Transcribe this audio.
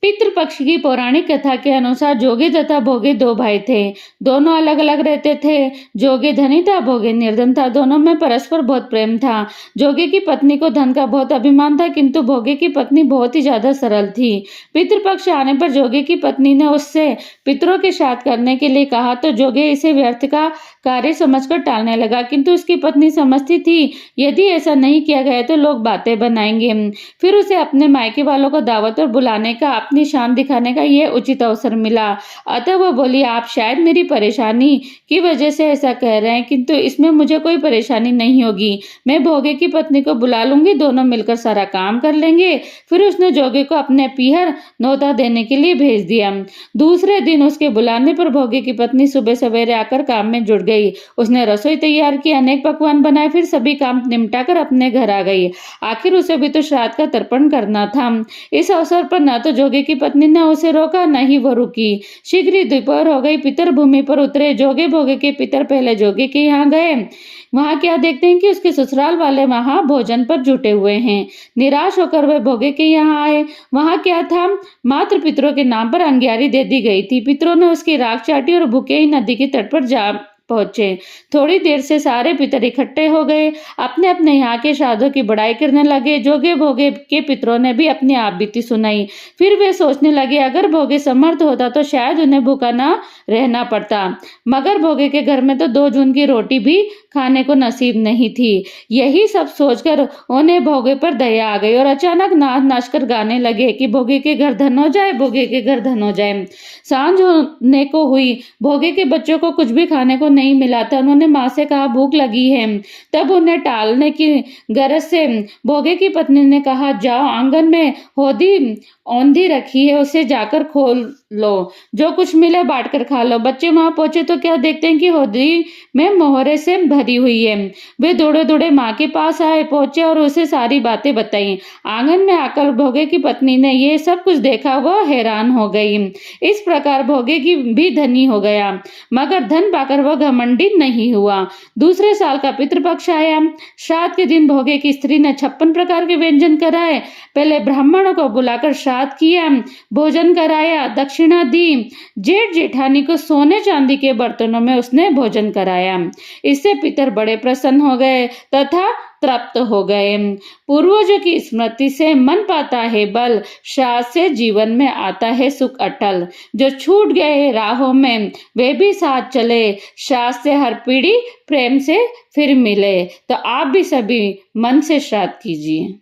पितृपक्ष की पौराणिक कथा के अनुसार जोगी तथा भोगी दो भाई थे। दोनों अलग अलग रहते थे। जोगी धनी था, भोगी निर्धन था। दोनों में परस्पर बहुत प्रेम था। जोगी की पत्नी को धन का बहुत अभिमान था, किंतु भोगी की पत्नी बहुत ही ज्यादा सरल थी। पितृपक्ष आने पर जोगी की पत्नी ने उससे पितरों के श्राद्ध करने के लिए कहा तो जोगी इसे व्यर्थ का कार्य समझकर टालने लगा, किंतु उसकी पत्नी समझती थी यदि ऐसा नहीं किया गया तो लोग बातें बनाएंगे। फिर उसे अपने मायके वालों को दावत पर बुलाने का, अपनी शान दिखाने का यह उचित अवसर मिला। अतः वह बोली, आप शायद मेरी परेशानी की वजह से ऐसा कह रहे हैं, किंतु इसमें मुझे कोई परेशानी नहीं होगी। मैं भोगे की पत्नी को बुला लूंगी, दोनों मिलकर सारा काम कर लेंगे। फिर उसने जोगे को अपने पीहर न्योता देने के लिए भेज दिया। दूसरे दिन उसके बुलाने पर भोगे की पत्नी सुबह सवेरे आकर काम में जुट गई। उसने रसोई तैयार की, अनेक पकवान बनाए, फिर सभी काम निपटाकर अपने घर आ गई। आखिर उसे भी तो श्राद्ध का तर्पण करना था। इस अवसर पर न तो जोगे की पत्नी ने उसे रोका, न ही वो रुकी। शीघ्र ही दोपहर हो गई। पितर भूमि पर उतरे। जोगे भोगे के पितर पहले जोगे के यहाँ गए। वहां क्या देखते हैं कि उसके ससुराल वाले वहां भोजन पर जुटे हुए हैं। निराश होकर वे भोगे के यहाँ आए। वहां क्या था, मात्र पितरों के नाम पर अंगियारी दे दी गई थी। पितरों ने उसकी राख चाटी और भूखे ही नदी के तट पर जा पहुंचे। थोड़ी देर से सारे पितर इकट्ठे हो गए, अपने अपने यहाँ के श्राद्धों की बड़ाई करने लगे। जोगे भोगे के पितरों ने भी अपनी आप बीती सुनाई। फिर वे सोचने लगे अगर भोगे समर्थ होता तो शायद उन्हें भूखा न रहना पड़ता, मगर भोगे के घर में तो 2 जून की रोटी भी खाने को नसीब नहीं थी। यही सब सोचकर उन्हें भोगे पर दया आ गई और अचानक नाच नाच कर गाने लगे कि भोगे के घर धन हो जाए, भोगे के घर धन हो जाए। सांझ होने को हुई। भोगे के बच्चों को कुछ भी खाने को नहीं मिला था। उन्होंने माँ से कहा भूख लगी है। तब उन्हें टालने की गरज से भोगे की पत्नी ने कहा, जाओ आंगन में होदी औंधी रखी है, उसे जाकर खोल लो, जो कुछ मिले बांट कर खा लो। बच्चे वहां पहुंचे तो क्या देखते हैं कि होदी में मोहरे से भरी हुई है। वे दौड़े दौड़े माँ के पास आए, पहुंचे और उसे सारी बातें बताई। आंगन में आकर भोगे की पत्नी ने ये सब कुछ देखा, वह हैरान हो गई। इस प्रकार भोगे की भी धनी हो गया, मगर धन पाकर वह घमंडी नहीं हुआ। दूसरे साल का पितृपक्ष आया। श्राद्ध के दिन भोगे की स्त्री ने 56 प्रकार के व्यंजन कराए। पहले ब्राह्मणों को बुलाकर श्राद्ध किया, भोजन कराया, दक्षिणा दी। जेठ जेठानी को सोने चांदी के बर्तनों में उसने भोजन कराया। इससे पितर बड़े प्रसन्न हो गए तथा तृप्त हो गए। पूर्वजों की स्मृति से मन पाता है बल, श्राद्ध से जीवन में आता है सुख अटल। जो छूट गए राहों में वे भी साथ चले, श्राद्ध से हर पीढ़ी प्रेम से फिर मिले। तो आप भी सभी मन से श्राद्ध कीजिए।